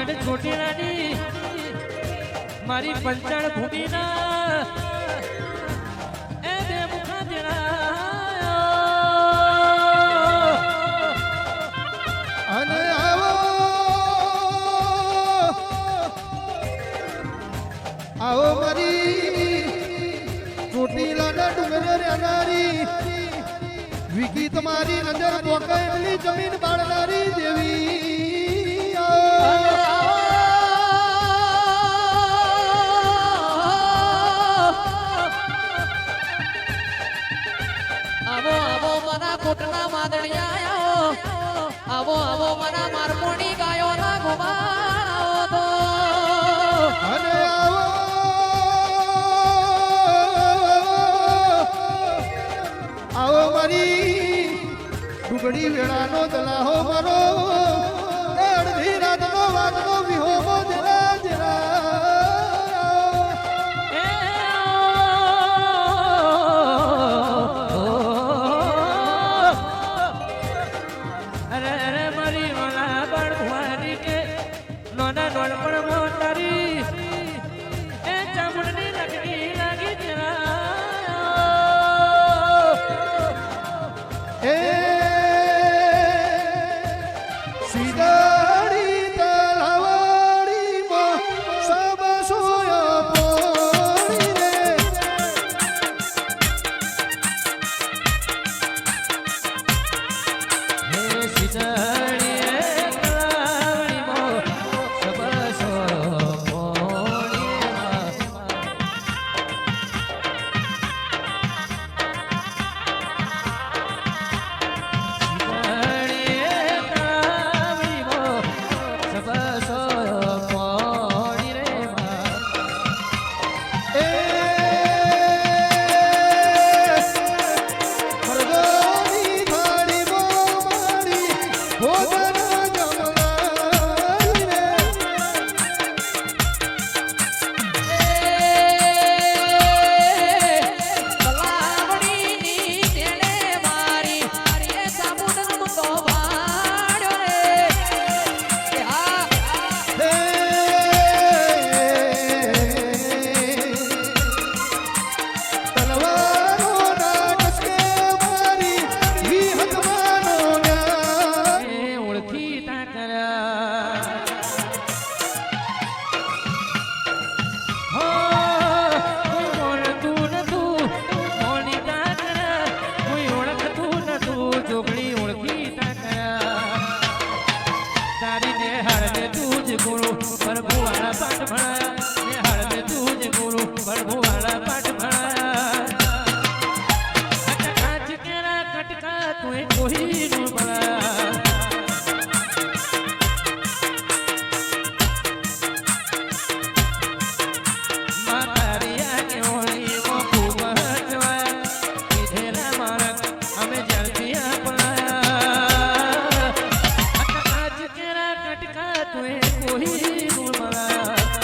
હેડ ચોટીલાની મારી પંચાળ ભૂમિના એ બે મુખા દેણા અને આવો આવો મારી ચોટીલાના ડુંગરે રહેનારી વિકી તમારી નજર પોકાયેલી જમીન બાળનારી દેવી આવો આવો મારા કોટના માદણિયા આવો આવો મારા મારમોડી ગાયો ના ઘુમાવો અને આવો આવો મારી ડુગડી વેળાનો દલાહો મારો અડધી રાતનો વાગનો વિહોમો જરા અરે અરે મારી વાલા બળ ભુવાની કે લોના નોળપણ મોતારી એ ચામુંડની લગડી લાગી જરા એ સીધાડી તલાવાડીમાં સબ સોયો પોણી રે હે સીધડી તલાવડી મો સબસો મરદોની થાળીમાં મારી ભોજન જમલાઈ રે તલવારો નાટકે મારી વિહતમાનો ન્યાય ઓળખી તા કર્યા હો કોઈ ઓળખતું નતું મોની તા કર્યા કોઈ ઓળખતું નતું ચોકડી ઓળખી તા કર્યા તારી ને હારને તું જ ગુરુ પ્રભુ વાળા પાઠ ભણાયા ને હારને તું જ ગુરુ પ્રભુ વાળા પાઠ ભણાયા કાચ કેરા કટકા તું કોઈ નું ભણાયા માતારિયા કે હોળી મો ખૂબ હજવાય કીધેલા મારક અમે જલ્દી આપણાયા કાચ કેરા કટકા તું કોઈ નું ભણાયા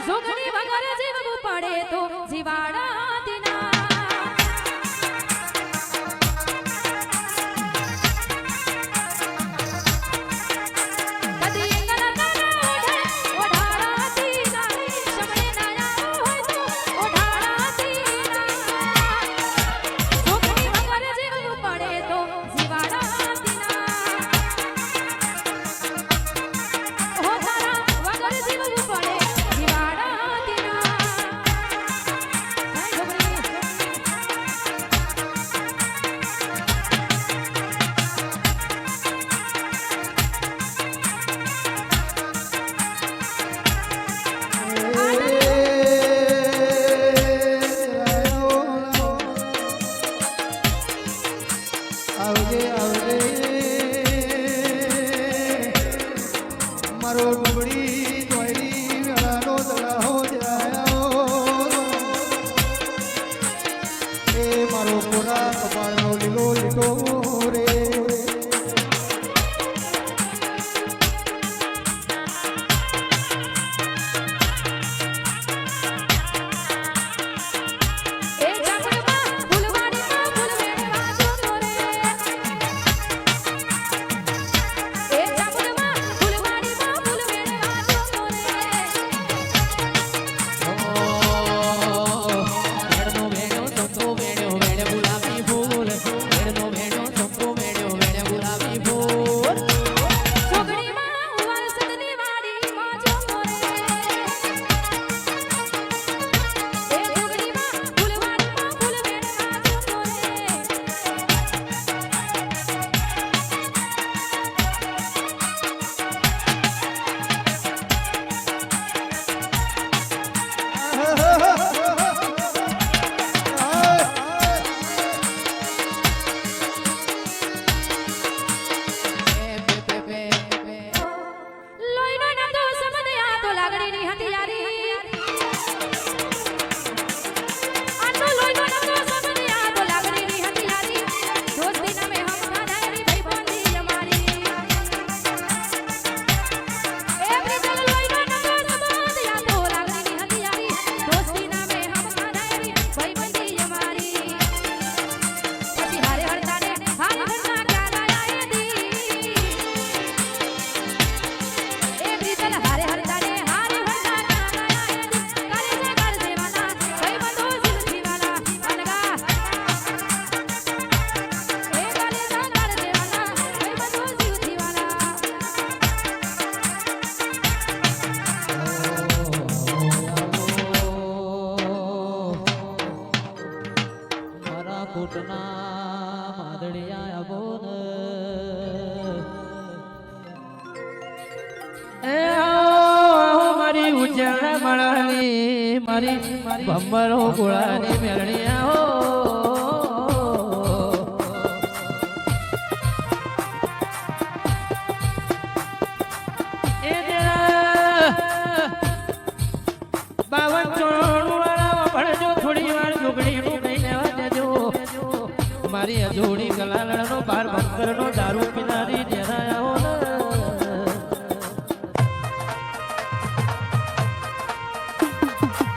જોગણી વગર જીવવું પડે તો જીવાડા દિના મારો ડુંગળી દોયડી વેળાનો દડાહો જાયો એ મારો કોરા કપાળનો લીલો લીટો રે એ જાગડમાં ફૂલવાડીમાં ફૂલ વેણવા જોતો રે એ જાગડમાં ફૂલવાડીમાં ફૂલ વેણવા જોતો રે વેણનો વેણો ચંપો વેણ્યો વેણે ગુલાબી ફૂલ વેણનો વેણો ચંપો વેણ્યો વેણે ગુલાબી ફૂલ જોગણીમાં વરસદની વાડીમાં જોતો રે એ જોગણીમાં ફૂલવાડીમાં ફૂલ વેણવા જોતો રે લોહીનો નાતો સમદે આ તો લાગણીની હથિયારી આનો લોહીનો નાતો સમદે આ તો લાગણીની હથિયારી દોસ્તી નામે હમ ખાધાયરી ભાઈબંધી અમારી એ બ્રિજલ લોહીનો નાતો સમદે આ તો લાગણીની હથિયારી દોસ્તી નામે હમ ખાધાયરી ભાઈબંધી અમારી પછી હારે હરતાને હારી ઘરના ક્યાં લાયા દી એ બ્રિજલ હારે હરતાને હારે હરતા કાલે કર દેવાના કઈ બંધો જીવથી વાલા અનગા એ કાલે કર દેવાના કઈ બંધો જીવથી વાલા મારા કોટના માદડિયા બોન એ આવો મારી ઉજ્જૈન મળાની મારી ભમરો ગોળાની મેળણી આવો એ જરા 52 વાળા ભણજો થોડી વાર જોગણીનું કઈ લેવા દેજો મારી અજોડી ગલાલણનો બાર બંકરનો